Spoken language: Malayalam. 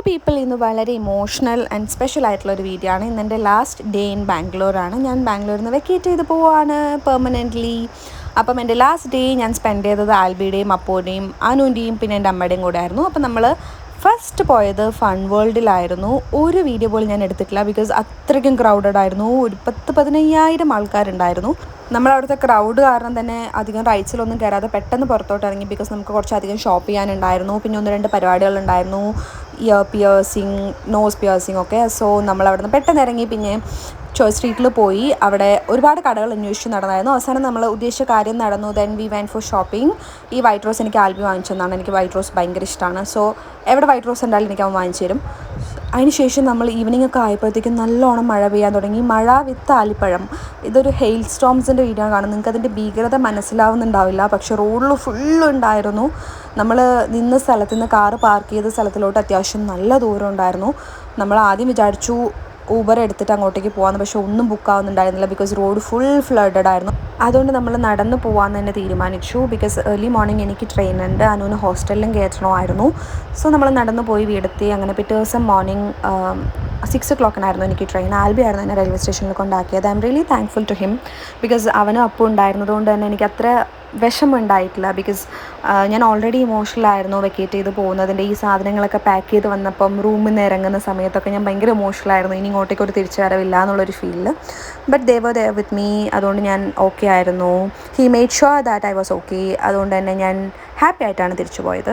പീപ്പിൾ ഇന്ന് വളരെ ഇമോഷണൽ ആൻഡ് സ്പെഷ്യൽ ആയിട്ടുള്ളൊരു വീഡിയോ ആണ്. ഇന്ന് എൻ്റെ ലാസ്റ്റ് ഡേ ഇൻ ബാംഗ്ലൂരാണ്. ഞാൻ ബാംഗ്ലൂരിൽ നിന്ന് വെക്കേറ്റ് ചെയ്ത് പോവാണ് പെർമനൻ്റ്ലി. അപ്പം എൻ്റെ ലാസ്റ്റ് ഡേ ഞാൻ സ്പെൻഡ് ചെയ്തത് ആൽബിയുടെയും അപ്പൂൻ്റെയും അനുവിൻ്റെയും പിന്നെ എൻ്റെ അമ്മയുടെയും കൂടെ ആയിരുന്നു. അപ്പം നമ്മൾ ഫസ്റ്റ് പോയത് ഫൺ വേൾഡിലായിരുന്നു. ഒരു വീഡിയോ പോലും ഞാൻ എടുത്തിട്ടില്ല, ബിക്കോസ് അത്രയ്ക്കും ക്രൗഡഡ് ആയിരുന്നു. ഒരു 10,000-15,000 ആൾക്കാരുണ്ടായിരുന്നു. നമ്മളവിടുത്തെ ക്രൗഡ് കാരണം തന്നെ അധികം റൈറ്റ്സിലൊന്നും കയറാതെ പെട്ടെന്ന് പുറത്തോട്ട് ഇറങ്ങി, ബിക്കോസ് നമുക്ക് കുറച്ചധികം ഷോപ്പ് ചെയ്യാനുണ്ടായിരുന്നു. പിന്നെ 1-2 പരിപാടികളുണ്ടായിരുന്നു, ഇയർ പിയേഴ്സിങ്, നോസ് പിയേഴ്സിങ് ഒക്കെ. സോ നമ്മളവിടെ നിന്ന് പെട്ടെന്ന് ഇറങ്ങി. പിന്നെ ചോയ്സ് സ്ട്രീറ്റിൽ പോയി അവിടെ ഒരുപാട് കടകൾ അന്വേഷിച്ച് നടന്നായിരുന്നു. അവസാനം നമ്മൾ ഉദ്ദേശിച്ച കാര്യം നടന്നു. Then we went for shopping. ഈ വൈറ്റ് റോസ് എനിക്ക് ആൽബി വാങ്ങിച്ചതാണ്. എനിക്ക് വൈറ്റ് റോസ് ഭയങ്കര ഇഷ്ടമാണ്. സോ എവിടെ വൈറ്റ് റോസ് ഉണ്ടായാലും എനിക്ക് അവൻ വാങ്ങിച്ചു തരും. അതിനുശേഷം നമ്മൾ ഈവനിങ് ഒക്കെ ആയപ്പോഴത്തേക്കും നല്ലോണം മഴ പെയ്യാൻ തുടങ്ങി. മഴ വിത്ത് ആലിപ്പഴം. ഇതൊരു ഹെയിൽ സ്റ്റോംസിൻ്റെ വീഡിയോ കാണും. നിങ്ങൾക്ക് അതിൻ്റെ ഭീകരത മനസ്സിലാവുന്നുണ്ടാവില്ല, പക്ഷെ റോഡിൽ ഫുള്ളുണ്ടായിരുന്നു. നമ്മൾ നിന്ന സ്ഥലത്ത് നിന്ന് കാറ് പാർക്ക് ചെയ്ത സ്ഥലത്തിലോട്ട് അത്യാവശ്യം നല്ല ദൂരം ഉണ്ടായിരുന്നു. നമ്മൾ ആദ്യം വിചാരിച്ചു ഊബർ എടുത്തിട്ട് അങ്ങോട്ടേക്ക് പോകാമെന്ന്, പക്ഷേ ഒന്നും ബുക്ക് ആവുന്നുണ്ടായിരുന്നില്ല, ബിക്കോസ് റോഡ് ഫുൾ ഫ്ലഡഡ് ആയിരുന്നു. അതുകൊണ്ട് നമ്മൾ നടന്ന് പോകാമെന്ന് തന്നെ തീരുമാനിച്ചു, ബിക്കോസ് ഏർലി മോർണിംഗ് എനിക്ക് ട്രെയിൻ ഉണ്ട്, അനുവിന് ഹോസ്റ്റലിലും കയറ്റണമായിരുന്നു. സോ നമ്മൾ നടന്ന് പോയി വീടെത്തി. അങ്ങനെ പിറ്റേ ദിവസം മോർണിംഗ് 6 o'clock എനിക്ക് ട്രെയിൻ. ആൽബി ആയിരുന്നു എന്നെ റെയിൽവേ സ്റ്റേഷനിൽ കൊണ്ടാക്കിയത്. I'm really thankful to him, because അവനും അപ്പം ഉണ്ടായിരുന്നത് കൊണ്ട് തന്നെ എനിക്ക് അത്ര വിഷമം ഉണ്ടായിട്ടില്ല. ബിക്കോസ് ഞാൻ ഓൾറെഡി ഇമോഷണലായിരുന്നു വെക്കേറ്റ് ചെയ്ത് പോകുന്നതിൻ്റെ. ഈ സാധനങ്ങളൊക്കെ പാക്ക് ചെയ്ത് വന്നപ്പം റൂമിൽ നിന്ന് ഇറങ്ങുന്ന സമയത്തൊക്കെ ഞാൻ ഭയങ്കര ഇമോഷണലായിരുന്നു. ഇനി ഇങ്ങോട്ടേക്ക് ഒരു തിരിച്ചു വരവില്ല എന്നുള്ളൊരു ഫീലിൽ. But they were there with me. അതുകൊണ്ട് ഞാൻ ഓക്കെ ആയിരുന്നു. He made sure that I was okay. അതുകൊണ്ട് തന്നെ ഞാൻ ഹാപ്പി ആയിട്ടാണ് തിരിച്ചു പോയത്.